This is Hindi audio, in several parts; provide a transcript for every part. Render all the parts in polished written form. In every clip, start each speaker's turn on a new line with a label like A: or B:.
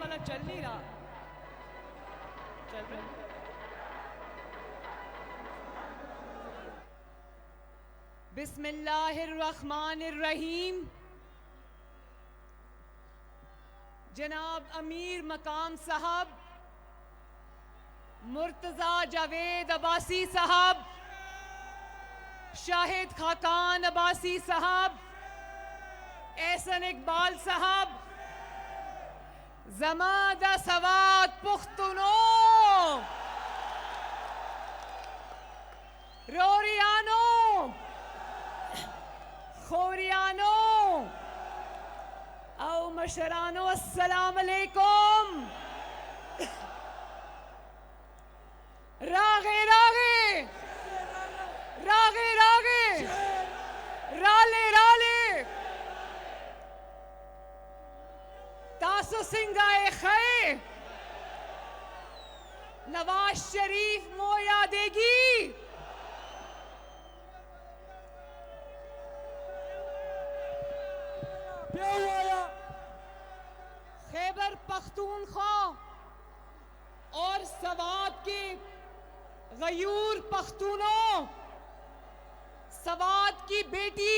A: वाला चल नहीं रहा। चल रहा। बिस्मिल्लाहिर्रहमानिर्रहीम। जनाब अमीर मकाम साहब, मुर्तज़ा जावेद अब्बासी साहब, शाहिद खाकान अब्बासी साहब, एहसन इकबाल साहब, जमादा सवात पुख्तुनो, रोरियानो, खोरियानो, आओ मशरानो, अस्सलाम अलैकुम। रागे रागे रागे रागे राले राले तासो सिंगाए खे नवाज शरीफ मोया देगी। खैबर पख्तूनख्वा और सवात के गयूर पख्तूनों, सवात की बेटी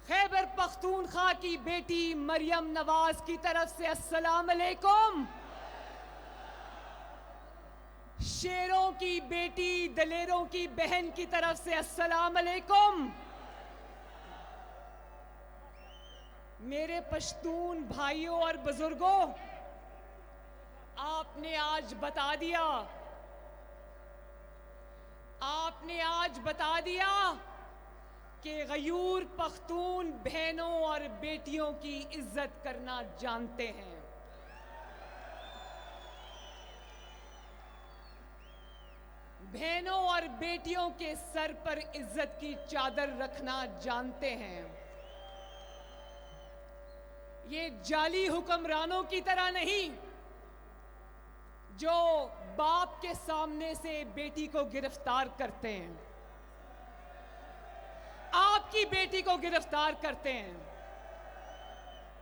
A: खैबर पख्तूनख्वा की बेटी मरियम नवाज की तरफ से अस्सलाम अलैकुम। शेरों की बेटी दलेरों की बहन की तरफ से अस्सलाम अलैकुम। मेरे पश्तून भाइयों और बुजुर्गों, आपने आज बता दिया कि गयूर पख्तून बहनों और बेटियों की इज्जत करना जानते हैं। बहनों और बेटियों के सर पर इज्जत की चादर रखना जानते हैं। ये जाली हुक्मरानों की तरह नहीं जो बाप के सामने से बेटी को गिरफ्तार करते हैं, आपकी बेटी को गिरफ्तार करते हैं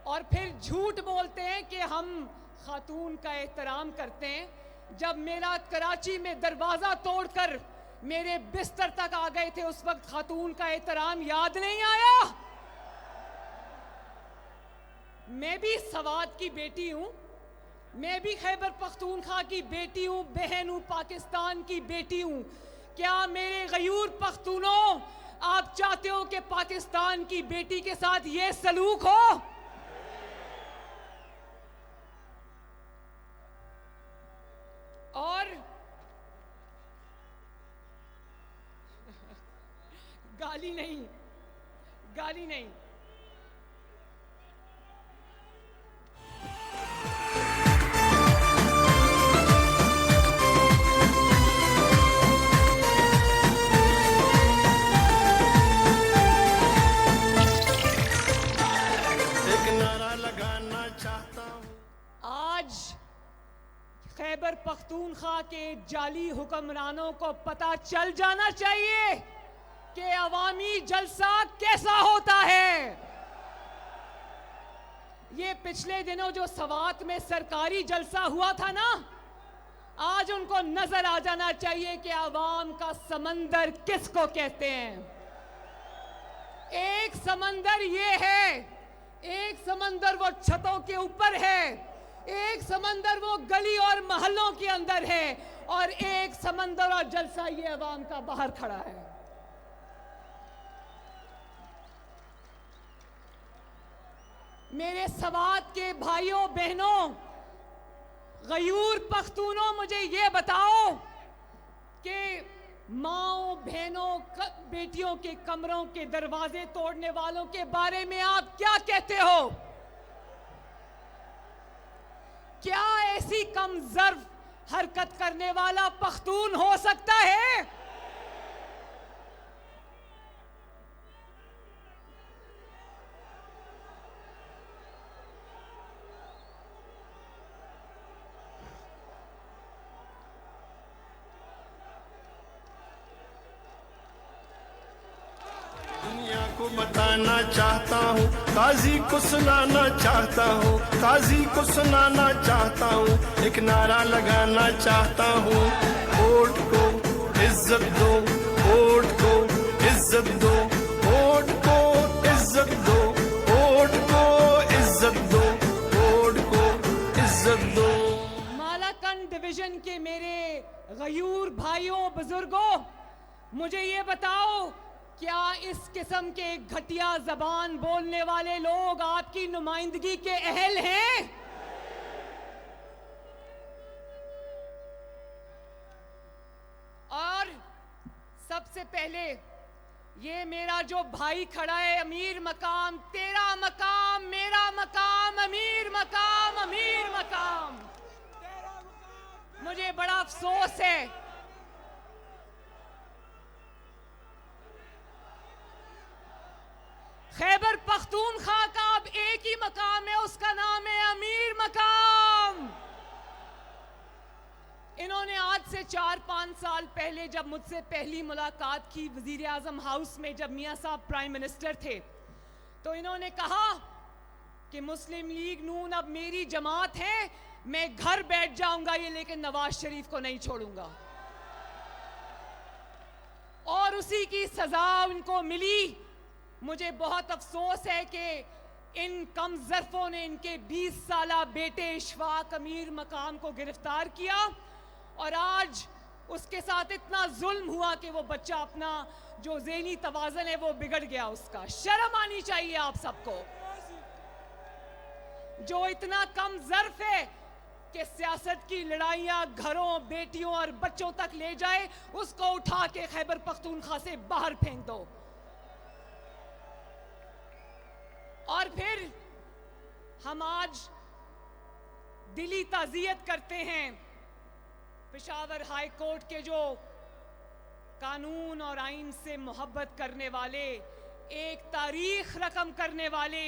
A: और फिर झूठ बोलते हैं कि हम खातून का एहतराम करते हैं। जब मेरा कराची में दरवाजा तोड़कर मेरे बिस्तर तक आ गए थे, उस वक्त खातून का एहतराम याद नहीं आया? मैं भी सवात की बेटी हूं, मैं भी खैबर पख्तूनख्वा की बेटी हूं, बहन हूं, पाकिस्तान की बेटी हूं। क्या मेरे गयूर पख्तूनों, आप चाहते हो कि पाकिस्तान की बेटी के साथ ये सलूक हो? और गाली नहीं, गाली नहीं। आज खैबर पख्तूनख्वा के जाली हुक्मरानों को पता चल जाना चाहिए कि अवामी जलसा कैसा होता है। ये पिछले दिनों जो सवात में सरकारी जलसा हुआ था ना, आज उनको नजर आ जाना चाहिए कि अवाम का समंदर किसको कहते हैं। एक समंदर ये है, एक समंदर वो छतों के ऊपर है, एक समंदर वो गली और मोहल्लों के अंदर है, और एक समंदर और जलसा ये अवाम का बाहर खड़ा है। मेरे सवात के भाइयों बहनों, गयूर पख्तूनों, मुझे ये बताओ कि माओ बहनों बेटियों के कमरों के दरवाजे तोड़ने वालों के बारे में आप क्या कहते हो? क्या ऐसी कमजर्फ हरकत करने वाला पख्तून हो सकता है?
B: को बताना चाहता हूँ, काजी को सुनाना चाहता हूँ, काजी को सुनाना चाहता हूँ, एक नारा लगाना चाहता हूँ, वोट को इज्जत दो, वोट को इज्जत दो, वोट को इज्जत दो, वोट को इज्जत दो, वोट को इज्जत दो।
A: मालाकंड डिवीजन के मेरे गयूर भाइयों बुजुर्गों, मुझे ये बताओ, क्या इस किस्म के घटिया जबान बोलने वाले लोग आपकी नुमाइंदगी के अहल हैं? और सबसे पहले ये मेरा जो भाई खड़ा है, अमीर मकाम, तेरा मकाम, मेरा मकाम, अमीर मकाम, अमीर मकाम, मुझे बड़ा अफसोस है खैबर पख्तूनख्वा का अब एक ही मकाम है, उसका नाम है अमीर मकाम। इन्होंने आज से 4-5 साल पहले जब मुझसे पहली मुलाकात की वजीर आजम हाउस में, जब मियां साहब प्राइम मिनिस्टर थे, तो इन्होंने कहा कि मुस्लिम लीग नून अब मेरी जमात है, मैं घर बैठ जाऊंगा ये, लेकिन नवाज शरीफ को नहीं छोड़ूंगा। और उसी की सजा उनको मिली। मुझे बहुत अफसोस है कि इन कम ज़र्फ़ों ने इनके 20 साला बेटे इशफाक अमीर मकाम को गिरफ्तार किया और आज उसके साथ इतना जुल्म हुआ कि वो बच्चा अपना जो ज़हनी तवाज़न है वो बिगड़ गया। उसका शर्म आनी चाहिए आप सबको, जो इतना कम ज़र्फ़ है कि सियासत की लड़ाइयाँ घरों, बेटियों और बच्चों तक ले जाए, उसको उठा के खैबर पख्तूनख्वा से बाहर फेंक दो। और फिर हम आज दिली ताज़ियत करते हैं पेशावर हाई कोर्ट के जो कानून और आइन से मोहब्बत करने वाले, एक तारीख रकम करने वाले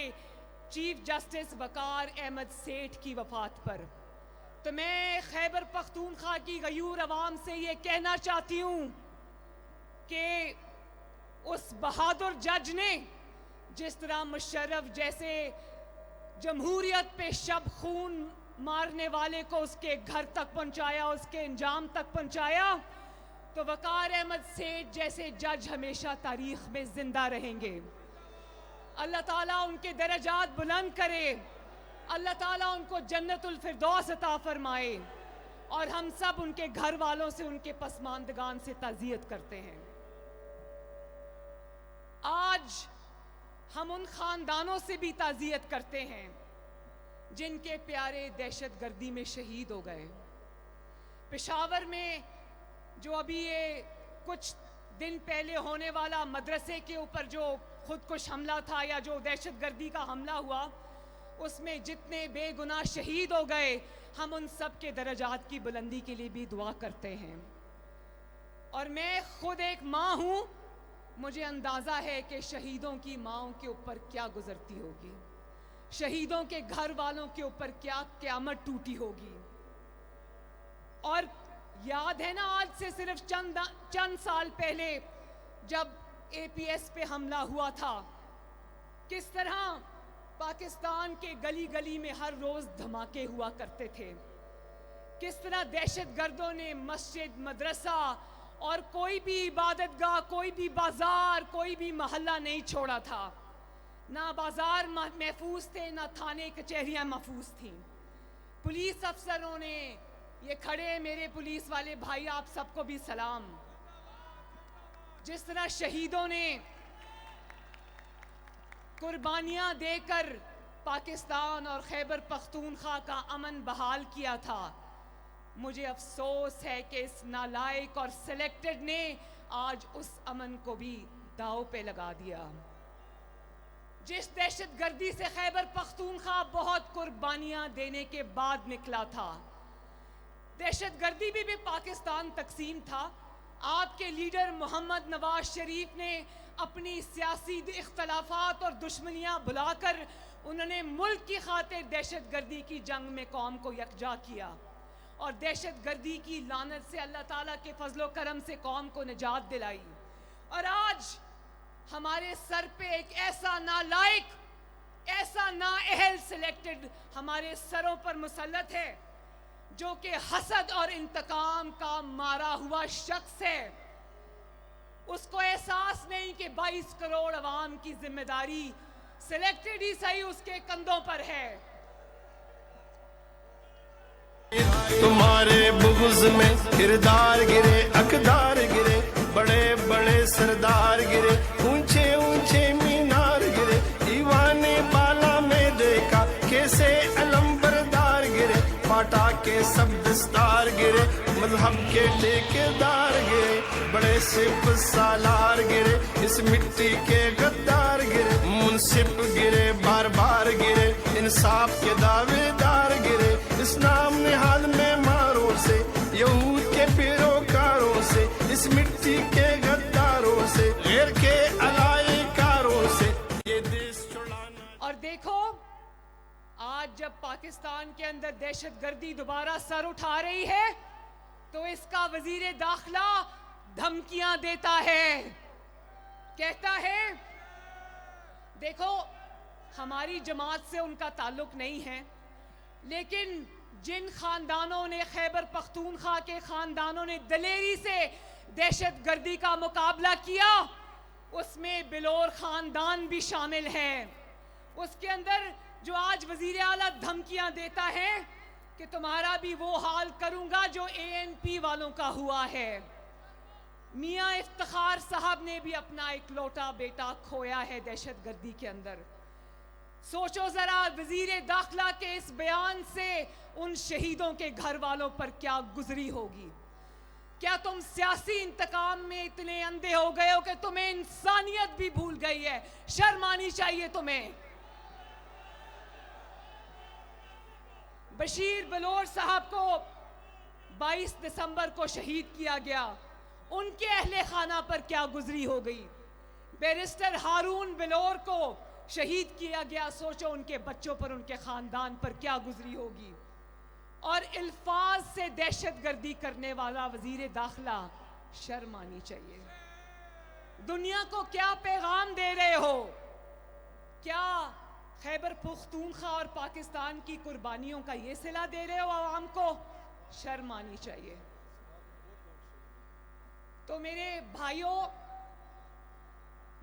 A: चीफ जस्टिस वकार अहमद सेठ की वफात पर। तो मैं खैबर पख्तूनख्वा की गयूर अवाम से ये कहना चाहती हूँ कि उस बहादुर जज ने जिस तरह मुशर्रफ जैसे जमहूरियत पे शब खून मारने वाले को उसके घर तक पहुंचाया, उसके अंजाम तक पहुंचाया, तो वकार अहमद सेठ जैसे जज हमेशा तारीख में जिंदा रहेंगे। अल्लाह ताला उनके दर्जात बुलंद करे, अल्लाह ताला उनको जन्नतुल फिरदौस अता फरमाए, और हम सब उनके घर वालों से, उनके पसमानदगान से ताज़ियत करते हैं। आज हम उन खानदानों से भी ताज़ियत करते हैं जिनके प्यारे दहशत गर्दी में शहीद हो गए। पेशावर में जो अभी ये कुछ दिन पहले होने वाला मदरसे के ऊपर जो खुदकुश हमला था या जो दहशत गर्दी का हमला हुआ, उसमें जितने बेगुनाह शहीद हो गए, हम उन सब के दर्जात की बुलंदी के लिए भी दुआ करते हैं। और मैं खुद एक माँ हूँ, मुझे अंदाज़ा है कि शहीदों की माँओं के ऊपर क्या गुजरती होगी, शहीदों के घर वालों के ऊपर क्या क़यामत टूटी होगी। और याद है ना, आज से सिर्फ चंद साल पहले जब APS पे हमला हुआ था, किस तरह पाकिस्तान के गली गली में हर रोज़ धमाके हुआ करते थे, किस तरह दहशत गर्दों ने मस्जिद, मदरसा और कोई भी इबादतगाह, कोई भी बाजार, कोई भी मोहल्ला नहीं छोड़ा था। ना बाजार महफूज थे, ना थाने कचहरियाँ महफूज थीं। पुलिस अफसरों ने, ये खड़े मेरे पुलिस वाले भाई, आप सबको भी सलाम, जिस तरह शहीदों ने कुर्बानियाँ देकर पाकिस्तान और खैबर पख्तूनख्वा का अमन बहाल किया था, मुझे अफसोस है कि इस नालायक और सिलेक्टेड ने आज उस अमन को भी दाव पे लगा दिया। जिस दहशत गर्दी से खैबर पख्तूनख्वा बहुत कुर्बानियां देने के बाद निकला था, दहशत गर्दी भी पाकिस्तान तकसीम था। आपके लीडर मोहम्मद नवाज शरीफ ने अपनी सियासी इख्तलाफात और दुश्मनियां भुलाकर उन्होंने मुल्क की खातिर दहशत गर्दी की जंग में कौम को यकजा किया और दहशत गर्दी की लानत से अल्लाह ताला के फजलो करम से कौम को निजात दिलाई। और आज हमारे सर पे एक ऐसा नालायक, ऐसा नाअहल सिलेक्टेड हमारे सरों पर मुसल्लत है जो कि हसद और इंतकाम का मारा हुआ शख्स है। उसको एहसास नहीं कि 22 करोड़ अवाम की जिम्मेदारी सिलेक्टेड ही सही उसके कंधों पर है।
B: तुम्हारे बुग़्ज़ में किरदार गिरे, अकदार गिरे, बड़े बड़े सरदार गिरे, ऊंचे ऊंचे मीनार गिरे, दीवाने बाला में देखा कैसे अलंबरदार गिरे, पाटा के सब दस्तार गिरे, मजहब के ठेकेदार गिरे, बड़े सिप सालार गिरे, इस मिट्टी के गद्दार गिरे, मुंसिफ गिरे, बार बार गिरे, इंसाफ के दावेदार गिरे, इस नाम निहाल में मारों से, यहूद के पैरोकारों से, इस मिट्टी के गद्दारों से, गैर के अलायकारों से ये देश छुड़ाना।
A: और देखो, आज जब पाकिस्तान के अंदर दहशतगर्दी दोबारा सर उठा रही है तो इसका वजीर दाखिला धमकियां देता है, कहता है देखो हमारी जमात से उनका ताल्लुक नहीं है, लेकिन जिन खानदानों ने, खैबर पख्तूनख्वा के खानदानों ने दलेरी से दहशतगर्दी का मुकाबला किया, उसमें बिलोर खानदान भी शामिल है। उसके अंदर जो आज वजीर आला धमकियां देता है कि तुम्हारा भी वो हाल करूंगा जो ANP वालों का हुआ है। मियां इफ्तिखार साहब ने भी अपना इकलौता बेटा खोया है दहशतगर्दी के अंदर। सोचो जरा वजीर दाखिला के इस बयान से उन शहीदों के घर वालों पर क्या गुजरी होगी। क्या तुम सियासी इंतकाम में इतने अंधे हो गए हो कि तुम्हें इंसानियत भी भूल गई है? शर्म आनी चाहिए तुम्हें। बशीर बलोर साहब को 22 दिसंबर को शहीद किया गया, उनके अहले खाना पर क्या गुजरी हो गई। बैरिस्टर हारून बलोर को शहीद किया गया, सोचो उनके बच्चों पर, उनके खानदान पर क्या गुजरी होगी। और अल्फाज से दहशतगर्दी करने वाला वजीर दाखिला, शर्म आनी चाहिए। दुनिया को क्या पैगाम दे रहे हो? क्या खैबर पख्तूनख्वा और पाकिस्तान की कुर्बानियों का ये सिला दे रहे हो आवाम को? शर्म आनी चाहिए। तो मेरे भाइयों,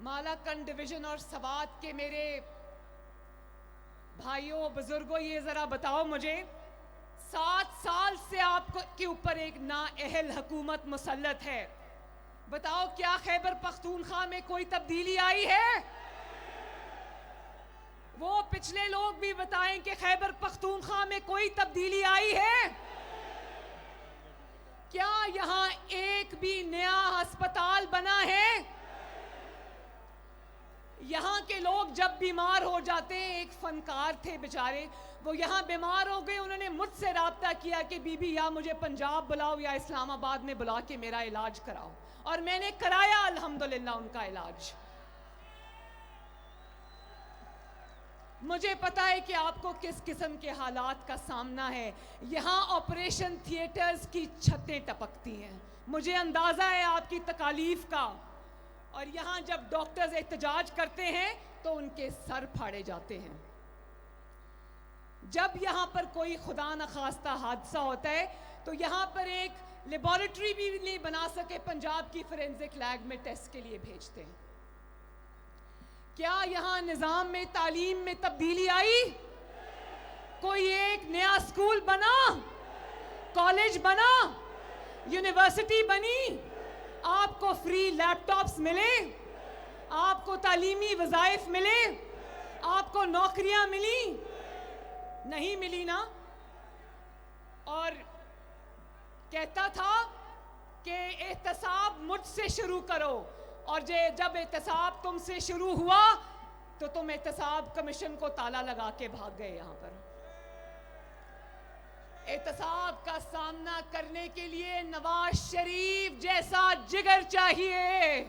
A: मालाकंड डिवीजन और सवात के मेरे भाइयों बुजुर्गों, ये जरा बताओ मुझे, 7 साल से आपको के ऊपर एक नाअहल हुकूमत मुसल्लत है, बताओ क्या खैबर पख्तूनख्वा में कोई तब्दीली आई है? वो पिछले लोग भी बताएं कि खैबर पख्तूनख्वा में कोई तब्दीली आई है? क्या यहां एक भी नया अस्पताल बना है? यहाँ के लोग जब बीमार हो जाते हैं, एक फनकार थे बेचारे, वो यहाँ बीमार हो गए, उन्होंने मुझसे राब्ता किया कि बीबी या मुझे पंजाब बुलाओ या इस्लामाबाद में बुला के मेरा इलाज कराओ, और मैंने कराया अल्हम्दुलिल्लाह उनका इलाज। मुझे पता है कि आपको किस किस्म के हालात का सामना है। यहाँ ऑपरेशन थिएटर्स की छतें टपकती हैं, मुझे अंदाज़ा है आपकी तकालीफ का। और यहाँ जब डॉक्टर्स एहतजाज करते हैं तो उनके सर फाड़े जाते हैं। जब यहाँ पर कोई खुदा न खास्ता हादसा होता है तो यहाँ पर एक लेबोरेटरी भी नहीं बना सके, पंजाब की फोरेंसिक लैब में टेस्ट के लिए भेजते हैं। क्या यहाँ निज़ाम में, तालीम में तब्दीली आई? कोई एक नया स्कूल बना, कॉलेज बना, यूनिवर्सिटी बनी, आपको फ्री लैपटॉप्स मिले, आपको तालीमी वज़ाइफ मिले, आपको नौकरियां मिली? नहीं मिली ना। और कहता था कि एहतसाब मुझसे शुरू करो, और जब एहतसाब तुमसे शुरू हुआ तो तुम एहतसाब कमीशन को ताला लगा के भाग गए। यहाँ पर एहतसाब का सामना करने के लिए नवाज शरीफ जैसा जिगर चाहिए,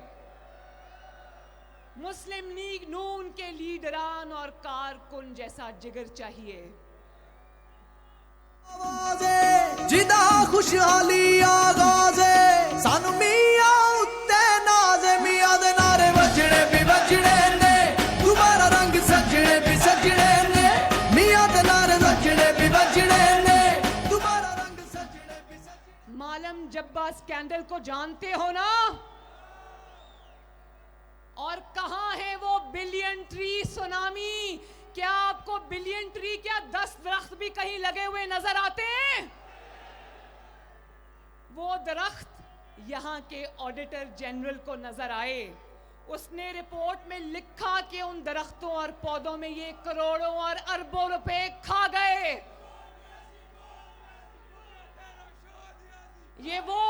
A: मुस्लिम लीग नून के लीडरान और कारकुन जैसा जिगर चाहिए।
C: जिदा खुशहाली आगाज़े सानू मियां उत्ते नाज़े मियां दे नारे वजने भी
A: जब्बा स्कैंडल को जानते हो ना? और कहां है वो बिलियन ट्री सुनामी? क्या आपको बिलियन ट्री क्या 10 दरख्त भी कहीं लगे हुए नजर आते हैं? वो दरख्त यहां के ऑडिटर जनरल को नजर आए। उसने रिपोर्ट में लिखा कि उन दरख्तों और पौधों में ये करोड़ों और अरबों रुपए खा गए। ये वो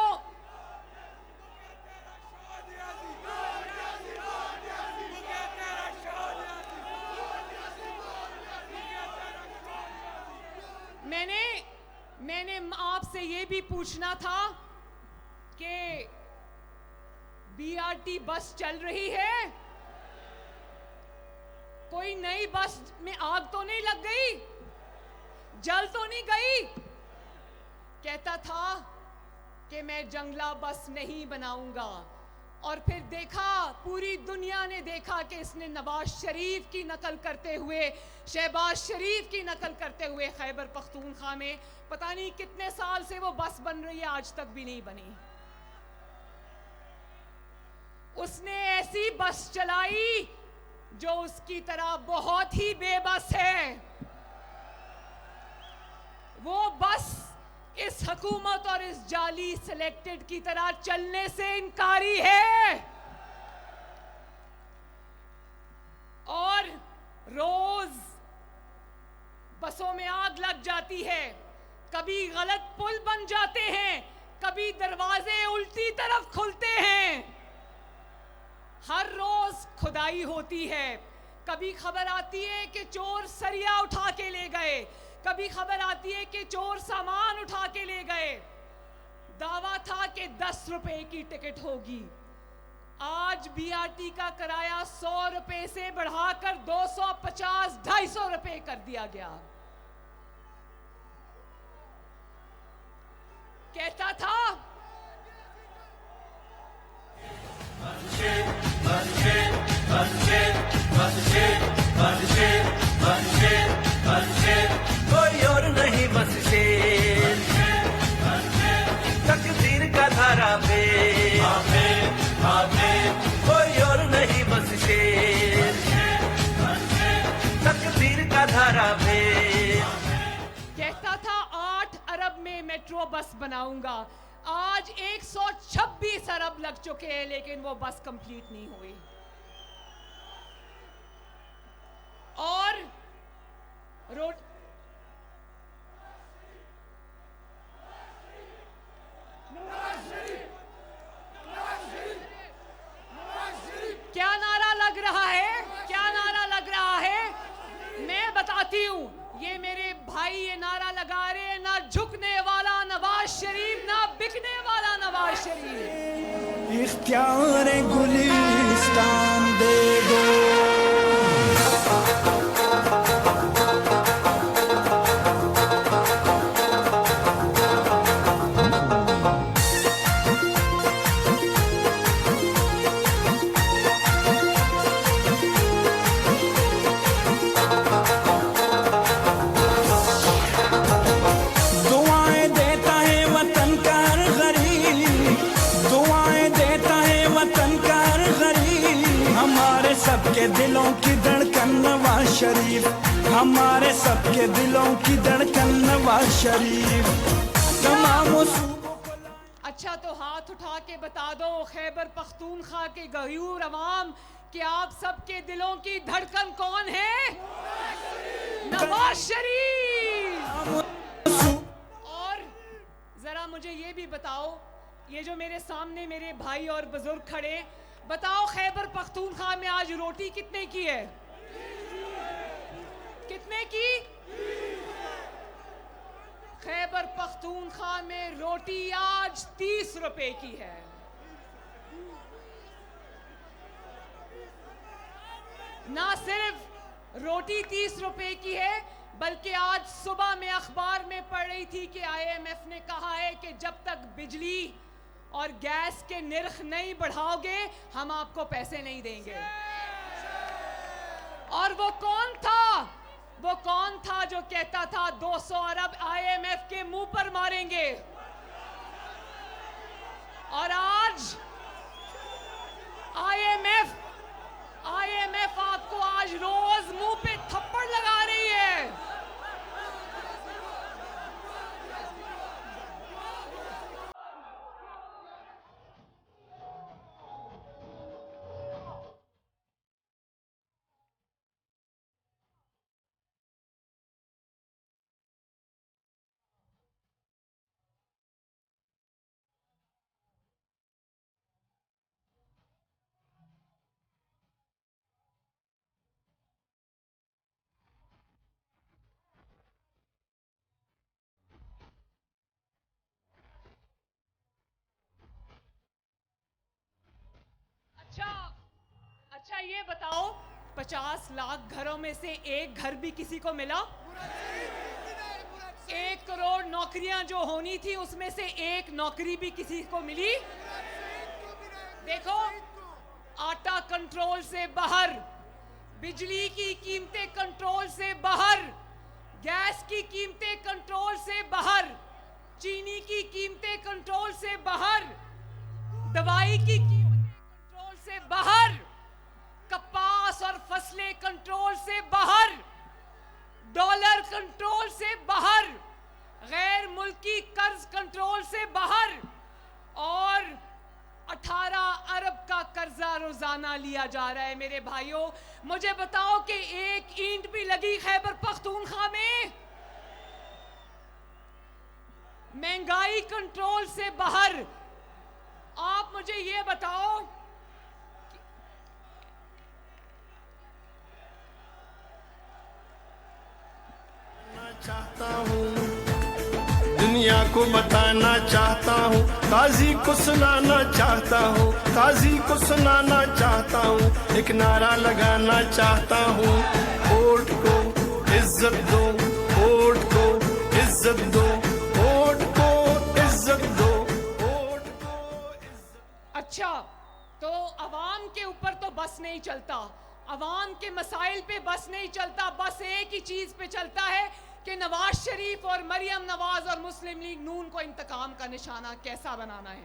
A: मैंने आपसे ये भी पूछना था कि बीआरटी बस चल रही है, कोई नई बस में आग तो नहीं लग गई, जल तो नहीं गई? कहता था कि मैं जंगला बस नहीं बनाऊंगा, और फिर देखा, पूरी दुनिया ने देखा कि इसने नवाज शरीफ की नकल करते हुए, शहबाज शरीफ की नकल करते हुए खैबर पख्तूनख्वा में पता नहीं कितने साल से वो बस बन रही है, आज तक भी नहीं बनी। उसने ऐसी बस चलाई जो उसकी तरह बहुत ही बेबस है। वो बस इस हुकूमत और इस जाली सिलेक्टेड की तरह चलने से इनकारी है। और रोज बसों में आग लग जाती है, कभी गलत पुल बन जाते हैं, कभी दरवाजे उल्टी तरफ खुलते हैं, हर रोज खुदाई होती है। कभी खबर आती है कि चोर सरिया उठा के ले गए, कभी खबर आती है कि चोर सामान उठा के ले गए। दावा था कि 10 रुपए की टिकट होगी, आज बीआरटी का किराया 100 रुपए से बढ़ाकर 250-250 रुपए कर दिया गया। कहता था
C: कोई और नहीं बस शेर, तकदीर का धारा पे कोई और नहीं बस शेर, तकदीर का धारा पे।
A: कहता था 8 अरब में मेट्रो बस बनाऊंगा, आज 126 अरब लग चुके हैं, लेकिन वो बस कंप्लीट नहीं हुई। और रोड क्या नारा लग रहा है, क्या नारा लग रहा है? मैं बताती हूँ, ये मेरे भाई ये नारा लगा रहे हैं, ना झुकने वाला नवाज शरीफ, ना बिकने वाला नवाज शरीफ।
C: इख्तियार गुलिस्तान दे दो। सबके दिलों की धड़कन नवाज शरीफ, हमारे सबके दिलों की धड़कन नवाज शरीफ। तमाम
A: अच्छा तो हाथ उठा के बता दो खैबर पख्तूनख्वा के गयूर अवाम कि आप सबके दिलों की धड़कन कौन है? नवाज शरीफ। और जरा मुझे ये भी बताओ, ये जो मेरे सामने मेरे भाई और बुजुर्ग खड़े, बताओ खैबर पख्तूनख्वा में आज रोटी कितने की है? कितने की? खैबर पख्तूनख्वा में रोटी आज 30 रुपए की है। ना सिर्फ रोटी 30 रुपए की है, बल्कि आज सुबह में अखबार में पढ़ रही थी कि IMF ने कहा है कि जब तक बिजली और गैस के निर्ख नहीं बढ़ाओगे हम आपको पैसे नहीं देंगे। और वो कौन था जो कहता था 200 अरब IMF के मुंह पर मारेंगे? और आज आईएमएफ आपको आज रोज मुंह पे थप्पड़ लगा रही है। अच्छा ये बताओ, 50 लाख घरों में से एक घर भी किसी को मिला? 1 करोड़ नौकरियां जो होनी थी उसमें से एक नौकरी भी किसी को मिली? देखो, आटा कंट्रोल से बाहर, बिजली की कीमतें कंट्रोल से बाहर, गैस की कीमतें कंट्रोल से बाहर, चीनी की कीमतें कंट्रोल से बाहर, दवाई की कीमतें कंट्रोल से बाहर, कपास और फसलें कंट्रोल से बाहर, डॉलर कंट्रोल से बाहर, गैर मुल्की कर्ज कंट्रोल से बाहर, और 18 अरब का कर्जा रोजाना लिया जा रहा है। मेरे भाइयों, मुझे बताओ कि एक ईंट भी लगी खैबर पख्तूनख्वा में? महंगाई कंट्रोल से बाहर। आप मुझे ये बताओ,
B: चाहता हूँ दुनिया को बताना चाहता हूँ, काजी को सुनाना चाहता हूँ, काजी को सुनाना चाहता हूँ, एक नारा लगाना चाहता हूँ, वोट को इज्जत दो, वोट को इज्जत दो, वोट को इज्जत दो, वोट को इज्जत।
A: अच्छा, तो अवाम के ऊपर तो बस नहीं चलता, अवाम के मसाइल पे बस नहीं चलता, बस एक ही चीज पे चलता है कि नवाज शरीफ और मरियम नवाज और मुस्लिम लीग नून को इंतकाम का निशाना कैसा बनाना है,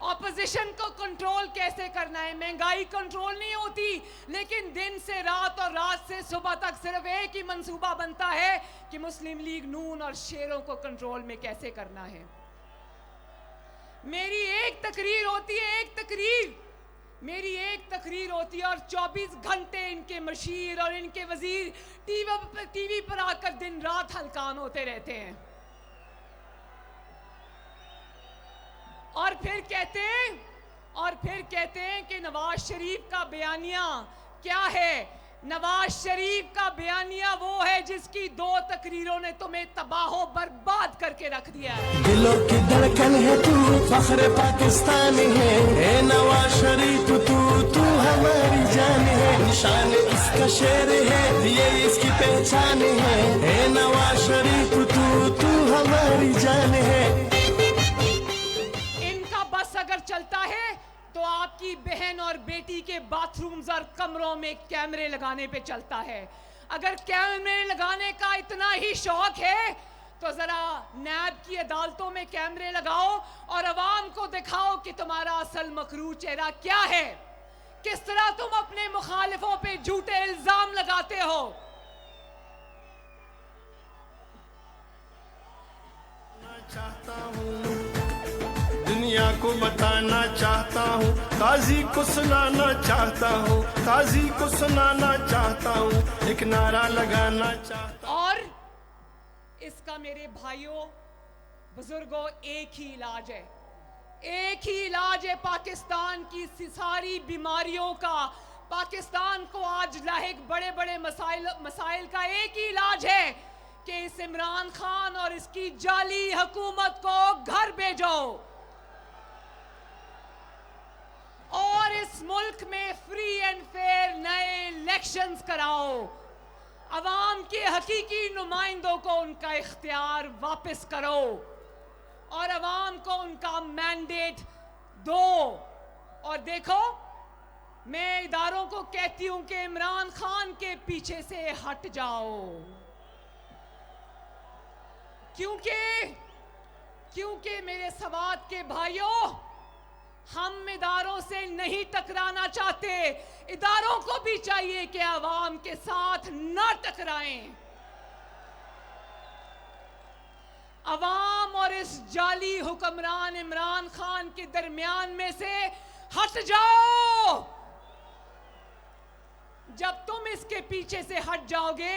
A: ऑपोजिशन को कंट्रोल कैसे करना है। महंगाई कंट्रोल नहीं होती, लेकिन दिन से रात और रात से सुबह तक सिर्फ एक ही मंसूबा बनता है कि मुस्लिम लीग नून और शेरों को कंट्रोल में कैसे करना है। मेरी एक तकरीर होती है, मेरी एक तकरीर होती है और 24 घंटे इनके मशीर और इनके वजीर टीवी पर आकर दिन रात हलकान होते रहते हैं, और फिर कहते हैं कि नवाज शरीफ का बयानिया क्या है। नवाज शरीफ का बयानिया वो है जिसकी 2 तकरीरों ने तुम्हें तबाहो बर्बाद करके रख दिया है।
C: दिलों की धड़कन है तू, फख्र पाकिस्तानी है, ए नवाज शरीफ तू हमारी जान है, निशान इसका शेर है, ये इसकी पहचान है, ए नवाज शरीफ तू हमारी जान है।
A: इनका बस अगर चलता है तो आपकी बहन और बेटी के बाथरूम्स और कमरों में कैमरे लगाने पे चलता है। अगर कैमरे लगाने का इतना ही शौक है तो जरा नैब की अदालतों में कैमरे लगाओ और अवाम को दिखाओ कि तुम्हारा असल मकरू चेहरा क्या है, किस तरह तुम अपने मुखालिफों पे झूठे इल्जाम लगाते हो।
B: चाहता हूँ दुनिया को बताना चाहता हूँ, काजी को सुनाना चाहता हूँ, काजी को सुनाना चाहता हूँ, एक नारा लगाना चाहता हूँ।
A: और इसका मेरे भाइयों बुजुर्गों एक ही इलाज है, एक ही इलाज है पाकिस्तान की सारी बीमारियों का। पाकिस्तान को आज लाहिक बड़े बड़े मसाइल का एक ही इलाज है कि इस इमरान खान और इसकी जाली हुकूमत को घर भेजो और इस मुल्क में फ्री एंड फेयर नए इलेक्शंस कराओ, अवाम के हकीकी नुमाइंदों को उनका इख्तियार वापस करो और अवाम को उनका मैंडेट दो। और देखो, मैं इदारों को कहती हूं कि इमरान खान के पीछे से हट जाओ, क्योंकि मेरे सवात के भाइयों, हम इदारों से नहीं टकराना चाहते। इदारों को भी चाहिए कि आवाम के साथ ना टकराएं। अवाम और इस जाली हुक्मरान इमरान खान के दरमियान में से हट जाओ। जब तुम इसके पीछे से हट जाओगे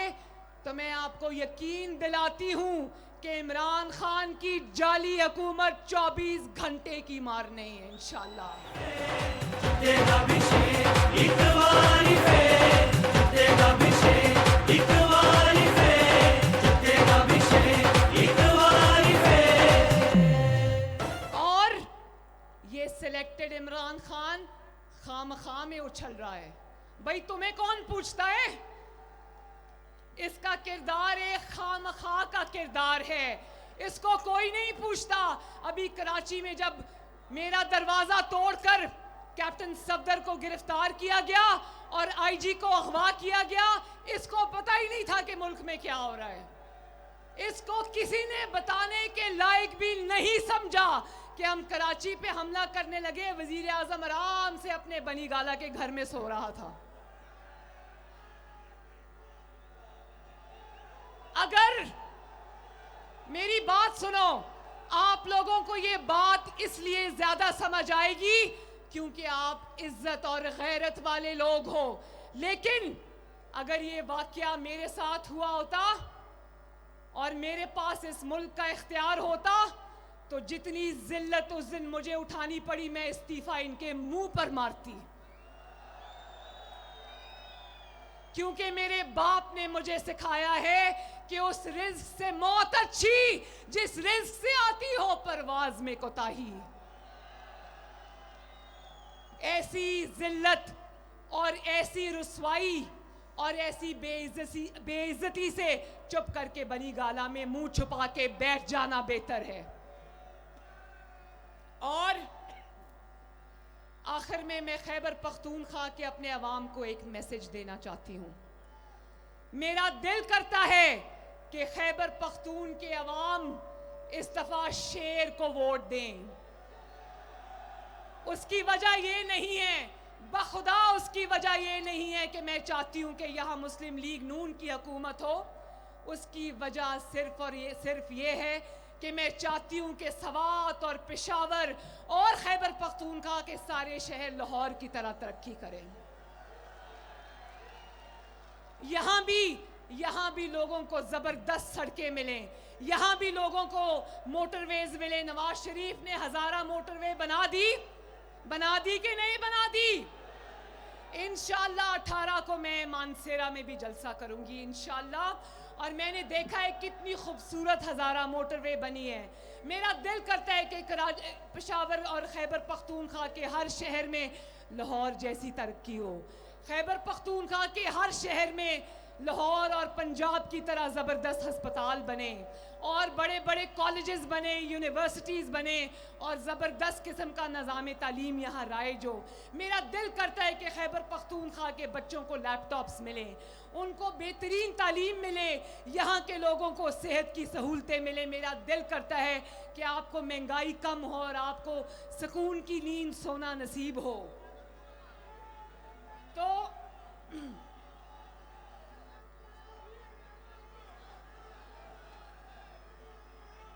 A: तो मैं आपको यकीन दिलाती हूं कि इमरान खान की जाली हुकूमत 24 घंटे की मार नहीं है इंशाअल्लाह। और ये सिलेक्टेड इमरान खान खामखा में उछल रहा है। भाई तुम्हें कौन पूछता है? इसका किरदार एक खामखा का किरदार है, इसको कोई नहीं पूछता। अभी कराची में जब मेरा दरवाजा तोड़कर कैप्टन सफदर को गिरफ्तार किया गया और आईजी को अगवा किया गया, इसको पता ही नहीं था कि मुल्क में क्या हो रहा है। इसको किसी ने बताने के लायक भी नहीं समझा कि हम कराची पे हमला करने लगे। वजीर आजम आराम से अपने बनी गाला के घर में सो रहा था। अगर मेरी बात सुनो, आप लोगों को ये बात इसलिए ज्यादा समझ आएगी क्योंकि आप इज्जत और गैरत वाले लोग हो। लेकिन अगर ये वाकया मेरे साथ हुआ होता और मेरे पास इस मुल्क का इख्तियार होता तो जितनी जिल्लत उस दिन मुझे उठानी पड़ी, मैं इस्तीफा इनके मुंह पर मारती। क्योंकि मेरे बाप ने मुझे सिखाया है कि उस रिज़्क से मौत अच्छी जिस रिज़्क से आती हो परवाज में कोताही। ऐसी जिल्लत और ऐसी रुसवाई और ऐसी बेइज्जती से चुप करके बनी गाला में मुंह छुपा के बैठ जाना बेहतर है। और आखिर में मैं खैबर पख्तूनख्वा के अपने अवाम को एक मैसेज देना चाहती हूँ। मेरा दिल करता है कि खैबर पख्तून के अवाम इस दफा शेर को वोट दें। उसकी वजह ये नहीं है, बखुदा उसकी वजह ये नहीं है कि मैं चाहती हूँ कि यहाँ मुस्लिम लीग नून की हुकूमत हो। उसकी वजह सिर्फ ये है कि मैं चाहती हूँ कि सवात और पेशावर और खैबर पख्तूनख्वा के सारे शहर लाहौर की तरह तरक्की करें। यहाँ भी लोगों को ज़बरदस्त सड़कें मिलें, यहाँ भी लोगों को मोटरवेज मिले। नवाज शरीफ ने हज़ारा मोटरवे बना दी कि नहीं बना दी? इंशाअल्लाह 18 को मैं मानसेरा में भी जलसा करूंगी इंशाअल्लाह। और मैंने देखा है कितनी खूबसूरत हज़ारा मोटरवे बनी है। मेरा दिल करता है कि पेशावर और खैबर पख्तूनख्वा के हर शहर में लाहौर जैसी तरक्की हो। खैबर पख्तूनख्वा के हर शहर में लाहौर और पंजाब की तरह ज़बरदस्त अस्पताल बने और बड़े बड़े कॉलेजेस बने, यूनिवर्सिटीज़ बने और ज़बरदस्त किस्म का निज़ाम तालीम यहाँ राइज हो। मेरा दिल करता है कि खैबर पख्तूनख्वा के बच्चों को लैपटॉप्स मिले, उनको बेहतरीन तालीम मिले, यहाँ के लोगों को सेहत की सहूलतें मिले। मेरा दिल करता है कि आपको महंगाई कम हो और आपको सुकून की नींद सोना नसीब हो।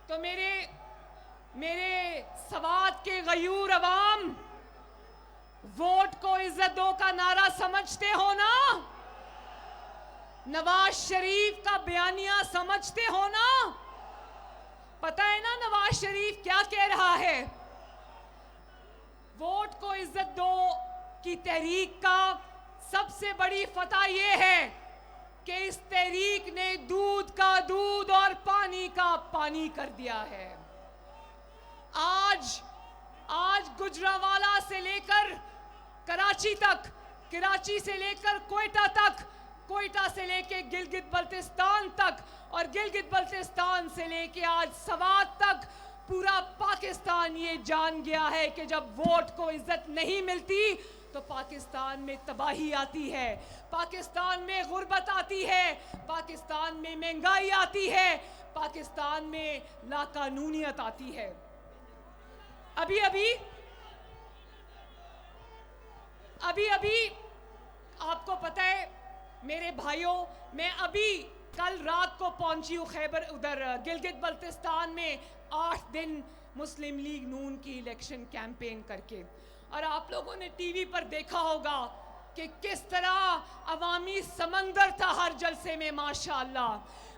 A: तो मेरे सवात के गयूर अवाम, वोट को इज्जत दो का नारा समझते हो ना? नवाज शरीफ का बयानिया समझते हो ना? पता है ना नवाज शरीफ क्या कह रहा है? वोट को इज्जत दो की तहरीक का सबसे बड़ी फतह यह है कि इस तहरीक ने दूध का दूध और पानी का पानी कर दिया है। आज गुजरावाला से लेकर कराची तक, कराची से लेकर कोयटा तक, कोयटा से लेकर गिलगित बल्तिस्तान तक और गिलगित बल्तिस्तान से लेकर आज सवात तक पूरा पाकिस्तान ये जान गया है कि जब वोट को इज्जत नहीं मिलती तो पाकिस्तान में तबाही आती है, पाकिस्तान में गुर्बत आती है, पाकिस्तान में महंगाई आती है, पाकिस्तान में लाकानूनियत आती है। अभी आपको पता है मेरे भाइयों, मैं अभी कल रात को पहुंची हूँ खैबर उधर गिलगित बल्तिस्तान में 8 दिन मुस्लिम लीग नून की इलेक्शन कैंपेन करके। और आप लोगों ने टीवी पर देखा होगा कि किस तरह अवामी समंदर था हर जलसे में। माशाअल्लाह,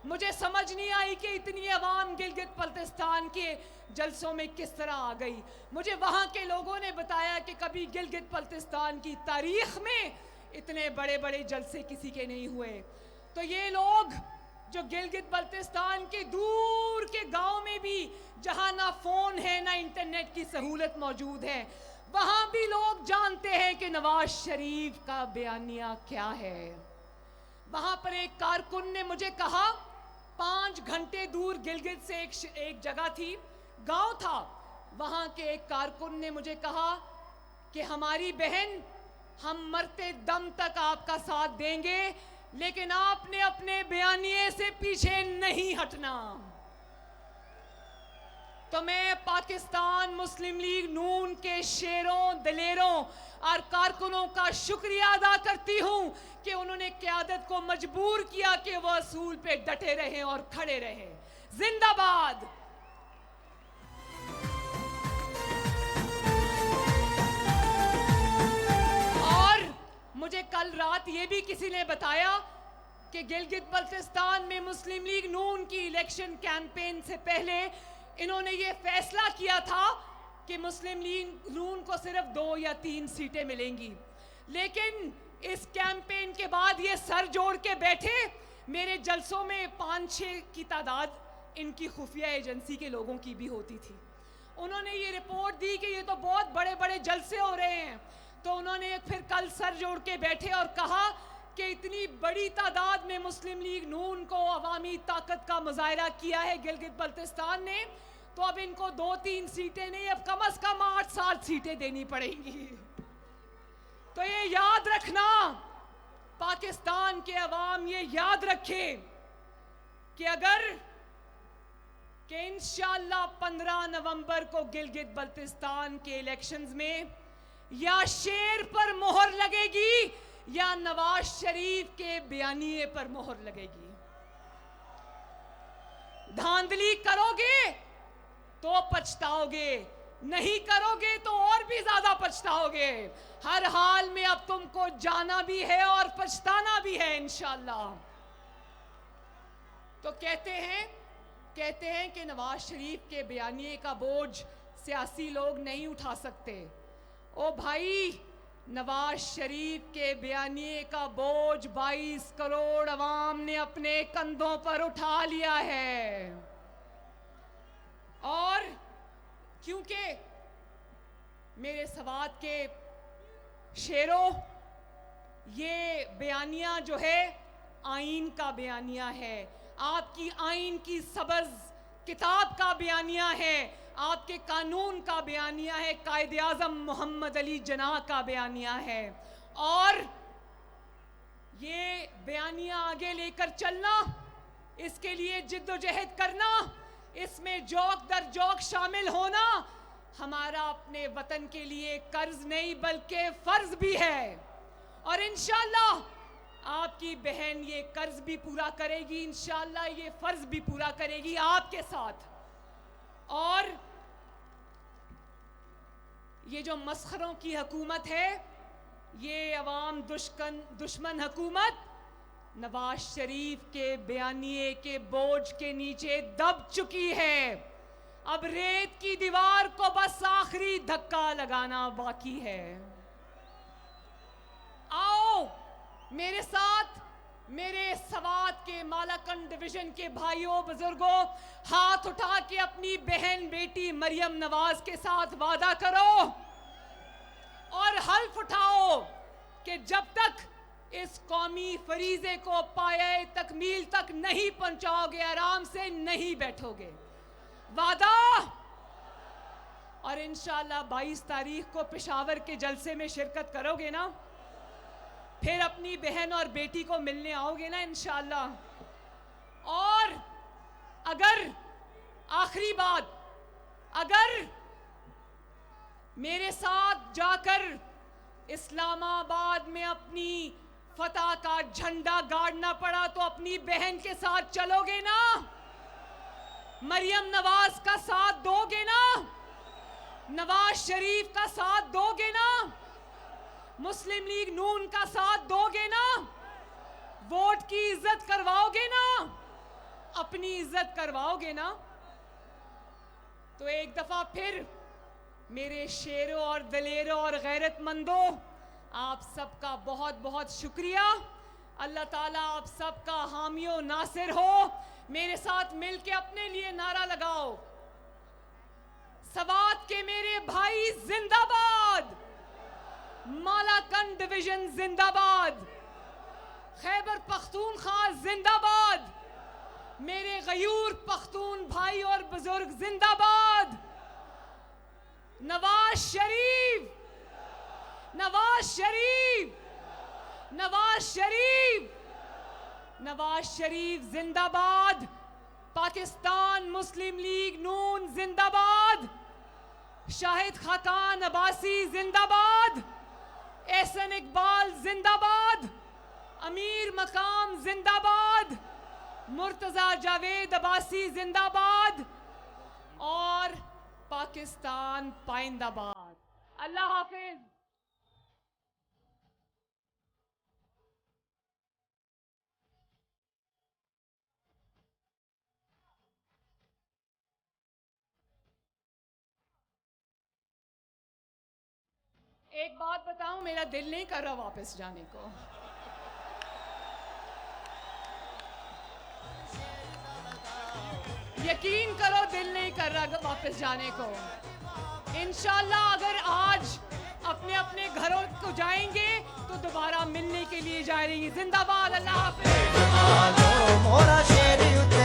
A: मुझे समझ नहीं आई कि इतनी अवाम गिलगित बल्तिस्तान के जलसों में किस तरह आ गई। मुझे वहाँ के लोगों ने बताया कि कभी गिलगित बल्तिस्तान की तारीख में इतने बड़े बड़े जलसे किसी के नहीं हुए। तो ये लोग जो गिलगित बल्तिस्तान के दूर के गांव में भी, जहां ना फोन है ना इंटरनेट की सहूलत मौजूद है, वहां भी लोग जानते हैं कि नवाज शरीफ का बयानिया क्या है। वहां पर एक कारकुन ने मुझे कहा, 5 घंटे दूर गिलगित से एक जगह थी, गांव था, वहां के एक कारकुन ने मुझे कहा कि हमारी बहन, हम मरते दम तक आपका साथ देंगे, लेकिन आपने अपने बयानिए से पीछे नहीं हटना। तो मैं पाकिस्तान मुस्लिम लीग नून के शेरों, दलेरों और कारकुनों का शुक्रिया अदा करती हूं कि उन्होंने क़यादत को मजबूर किया कि वह असूल पे डटे रहें और खड़े रहें। जिंदाबाद। मुझे कल रात ये भी किसी ने बताया कि गिलगित बल्तिस्तान में मुस्लिम लीग नून की इलेक्शन कैंपेन से पहले इन्होंने ये फैसला किया था कि मुस्लिम लीग नून को सिर्फ 2 या 3 सीटें मिलेंगी। लेकिन इस कैंपेन के बाद ये सर जोड़ के बैठे। मेरे जलसों में 5-6 की तादाद इनकी खुफिया एजेंसी के लोगों की भी होती थी। उन्होंने ये रिपोर्ट दी कि ये तो बहुत बड़े बड़े जलसे हो रहे हैं। तो उन्होंने फिर कल सर जोड़ के बैठे और कहा कि इतनी बड़ी तादाद में मुस्लिम लीग नून को अवामी ताकत का मुजाहरा किया है गिलगित बल्तिस्तान ने, तो अब इनको 2-3 सीटें नहीं, अब कम से कम 8-7 सीटें देनी पड़ेंगी। तो ये याद रखना, पाकिस्तान के अवाम ये याद रखे कि अगर कि इंशाअल्लाह 15 नवंबर को गिलगित बल्तिस्तान के इलेक्शंस में या शेर पर मोहर लगेगी या नवाज शरीफ के बयानिए पर मोहर लगेगी। धांधली करोगे तो पछताओगे, नहीं करोगे तो और भी ज्यादा पछताओगे। हर हाल में अब तुमको जाना भी है और पछताना भी है इंशाअल्लाह। तो कहते हैं कि नवाज शरीफ के बयानिए का बोझ सियासी लोग नहीं उठा सकते। ओ भाई, नवाज शरीफ के बयानिए का बोझ 22 करोड़ अवाम ने अपने कंधों पर उठा लिया है। और क्योंकि मेरे सवात के शेरों, ये बयानिया जो है आइन का बयानिया है, आपकी आइन की सब्ज़ किताब का बयानिया है, आपके कानून का बयानिया है, कायदे आज़म मोहम्मद अली जिन्ना का बयानिया है। और ये बयानिया आगे लेकर चलना, इसके लिए जिद्दोजहद करना, इसमें जौक दर जौक शामिल होना हमारा अपने वतन के लिए कर्ज नहीं बल्कि फर्ज भी है। और इंशाअल्लाह आपकी बहन ये कर्ज भी पूरा करेगी, इंशाअल्लाह ये फर्ज भी पूरा करेगी आपके साथ। और ये जो मस्खरों की हुकूमत है, ये अवाम दुश्मन हुकूमत नवाज शरीफ के बयानिए के बोझ के नीचे दब चुकी है। अब रेत की दीवार को बस आखिरी धक्का लगाना बाकी है। आओ मेरे साथ, मेरे सवात के मालाकंड डिवीजन के भाइयों बुजुर्गों, हाथ उठा के अपनी बहन बेटी मरियम नवाज के साथ वादा करो और हल्फ उठाओ कि जब तक इस कौमी फरीजे को पाए तकमील तक नहीं पहुंचाओगे, आराम से नहीं बैठोगे। वादा। और इंशाअल्लाह 22 तारीख को पेशावर के जलसे में शिरकत करोगे ना, फिर अपनी बहन और बेटी को मिलने आओगे ना इंशाअल्लाह। और अगर आखिरी बात, अगर मेरे साथ जाकर इस्लामाबाद में अपनी फतह का झंडा गाड़ना पड़ा तो अपनी बहन के साथ चलोगे ना? मरियम नवाज का साथ दोगे ना? नवाज शरीफ का साथ दोगे ना? मुस्लिम लीग नून का साथ दोगे ना? वोट की इज्जत करवाओगे ना? अपनी इज्जत करवाओगे ना? तो एक दफा फिर मेरे शेरों और दलेरों और गैरतमंदों, आप सबका बहुत बहुत शुक्रिया। अल्लाह ताला आप सबका हामियो नासिर हो। मेरे साथ मिलके अपने लिए नारा लगाओ, सवात के मेरे भाई जिंदाबाद, मालाकंड डिवीजन जिंदाबाद, खैबर पख्तूनख्वा जिंदाबाद, मेरे गयूर पख्तून भाई और बुजुर्ग जिंदाबाद, नवाज शरीफ, नवाज शरीफ, नवाज शरीफ, नवाज शरीफ जिंदाबाद, पाकिस्तान मुस्लिम लीग नून जिंदाबाद, शाहिद खाकान अब्बासी जिंदाबाद, एहसन इकबाल जिंदाबाद, अमीर मकाम जिंदाबाद, मुर्तजा जावेद अब्बासी जिंदाबाद और पाकिस्तान पाइंदाबाद। अल्लाह हाफिज। एक बात बताऊं, मेरा दिल नहीं कर रहा वापस जाने को। यकीन करो, दिल नहीं कर रहा वापस जाने को। इंशाल्लाह अगर आज अपने अपने घरों को जाएंगे तो दोबारा मिलने के लिए जाएंगे। जिंदाबाद। अल्लाह हाफिज।